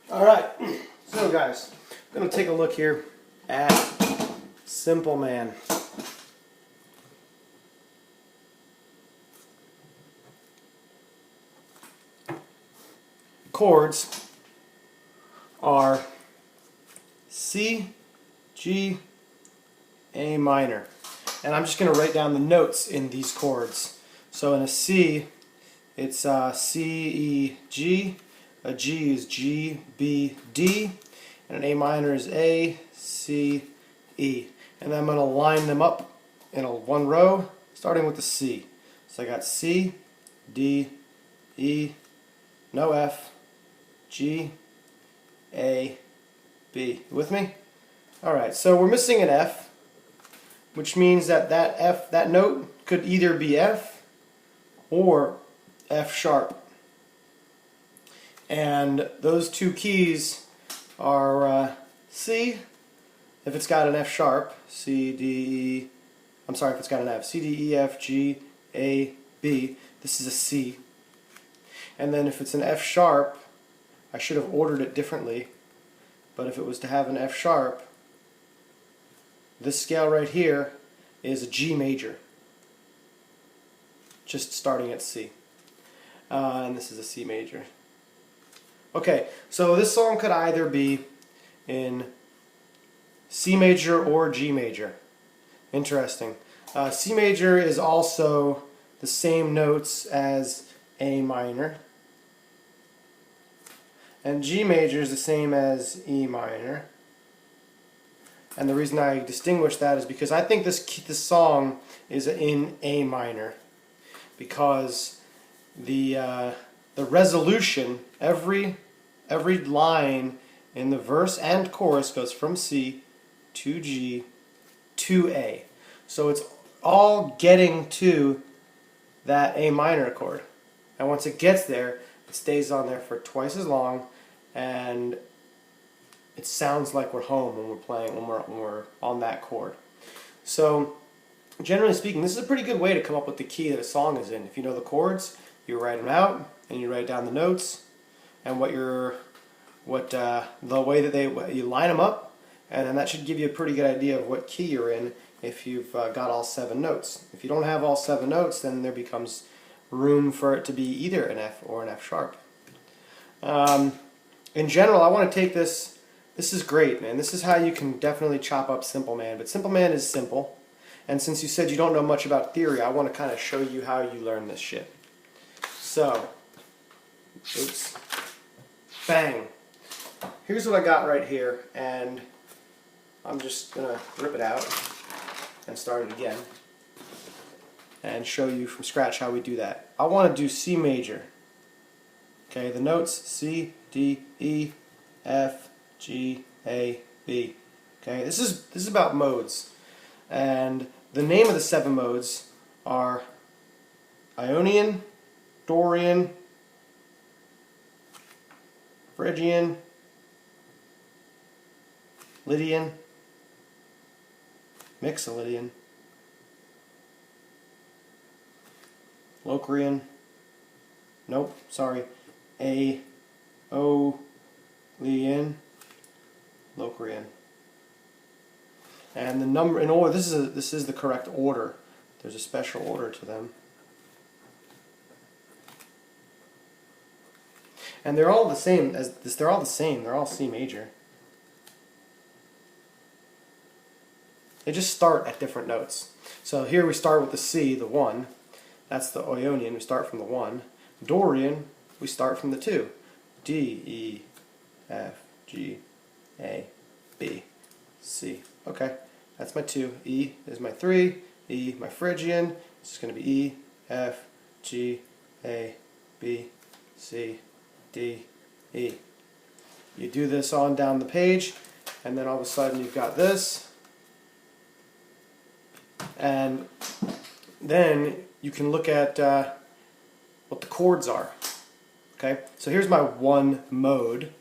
Alright, so guys, I'm going to take a look here at Simple Man. Chords are C, G, A minor. And I'm just going to write down the notes in these chords. So in a C, it's C, E, G. A G is G, B, D. And an A minor is A, C, E. And then I'm going to line them up in one row, starting with the C. So I got C, D, E, no F, G, A, B. You with me? Alright, so we're missing an F, which means that that note could either be F or F sharp. And those two keys are C, if it's got an F sharp, C, D, E, I'm sorry, if it's got an F, C, D, E, F, G, A, B. This is a C. And then if it's an F sharp, I should have ordered it differently, but if it was to have an F sharp, this scale right here is a G major, just starting at C. And this is a C major. Okay, so this song could either be in C major or G major. Interesting. C major is also the same notes as A minor. And G major is the same as E minor. And the reason I distinguish that is because I think this song is in A minor. Because the resolution, every line in the verse and chorus goes from C to G to A. So it's all getting to that A minor chord. And once it gets there, it stays on there for twice as long, and it sounds like we're home when we're playing, when we're on that chord. So generally speaking, this is a pretty good way to come up with the key that a song is in. If you know the chords, you write them out and you write down the notes and the way that you line them up, and then that should give you a pretty good idea of what key you're in if you've got all 7 notes. If you don't have all 7 notes, then there becomes room for it to be either an F or an F sharp. In general, I want to take this. This is great, man. This is how you can definitely chop up Simple Man. But Simple Man is simple. And since you said you don't know much about theory, I want to kind of show you how you learn this shit. So, oops. Bang. Here's what I got right here, and I'm just going to rip it out and start it again and show you from scratch how we do that. I want to do C major. Okay, the notes C, D, E, F, G, A, B. Okay, this is about modes. And the name of the 7 modes are Ionian, Dorian, Phrygian, Lydian, Mixolydian, Locrian, nope, sorry, Aeolian, Locrian. And the number in order, this is the correct order. There's a special order to them. And they're all the same as this. They're all the same. They're all C major. They just start at different notes. So here we start with the C, the 1. That's the Ionian. We start from the 1. Dorian, we start from the 2. D, E, F, G, A, B, C. Okay, that's my 2. E is my 3. E, my Phrygian. This is going to be E, F, G, A, B, C, D, E. You do this on down the page, and then all of a sudden you've got this. And then you can look at what the chords are. Okay, so here's my one mode.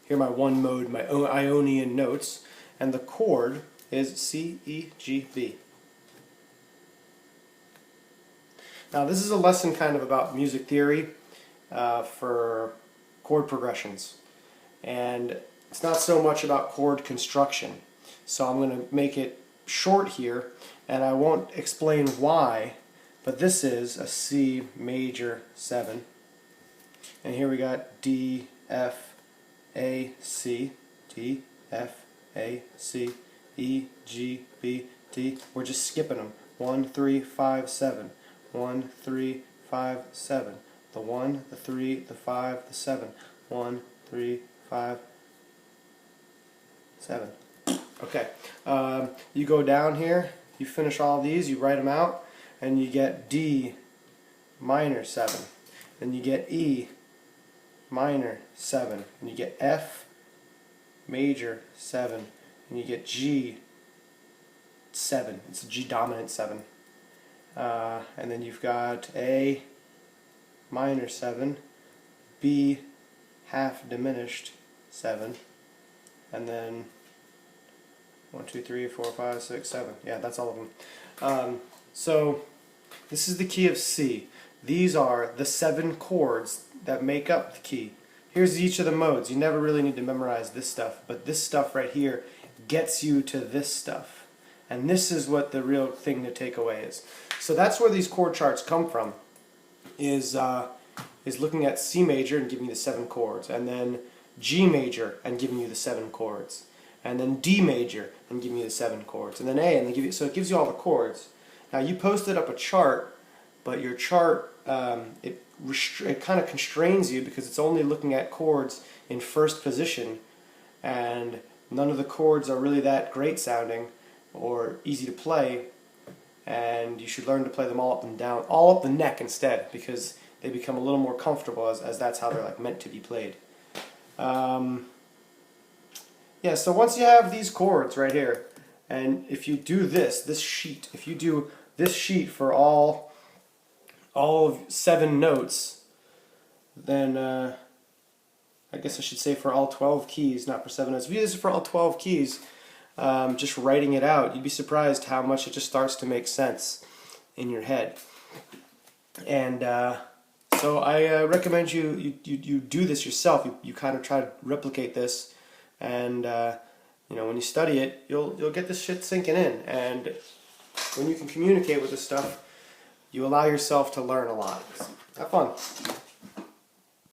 Here my one mode, my Ionian notes, and the chord is C, E, G, B. Now this is a lesson kind of about music theory for chord progressions. and it's not so much about chord construction. So I'm going to make it short here, and I won't explain why, but this is a C major 7, and here we got D, F, A, C, D, F, A, C, E, G, B, D. We're just skipping them. 1, 3, 5, 7. 1, 3, 5, 7. The 1, the 3, the 5, the 7. 1, 3, 5, 7. Okay. You go down here, you finish all these, you write them out, and you get D minor 7. Then you get E minor 7. And you get F major 7. And you get G 7. It's a G dominant 7. And then you've got A minor 7, B half diminished 7, and then 1, 2, 3, 4, 5, 6, 7. Yeah, that's all of them. So this is the key of C. These are the 7 chords that make up the key. Here's each of the modes. You never really need to memorize this stuff, but this stuff right here gets you to this stuff. And this is what the real thing to take away is. So that's where these chord charts come from, is looking at C major and giving you the 7 chords, and then G major and giving you the 7 chords, and then D major and giving you the 7 chords, and then A, and they give you, so it gives you all the chords. Now you posted up a chart, but your chart it kind of constrains you because it's only looking at chords in first position, and none of the chords are really that great sounding or easy to play, and you should learn to play them all up and down, all up the neck instead, because they become a little more comfortable as that's how they're like meant to be played. Yeah, so once you have these chords right here, and if you do this sheet, if you do this sheet for all of 7 notes, then I guess I should say for all 12 keys, not for 7 notes. If you do this for all 12 keys, just writing it out, you'd be surprised how much it just starts to make sense in your head. And so I recommend you do this yourself. You kind of try to replicate this, and you know, when you study it, you'll get this shit sinking in. And when you can communicate with this stuff, you allow yourself to learn a lot. Have fun.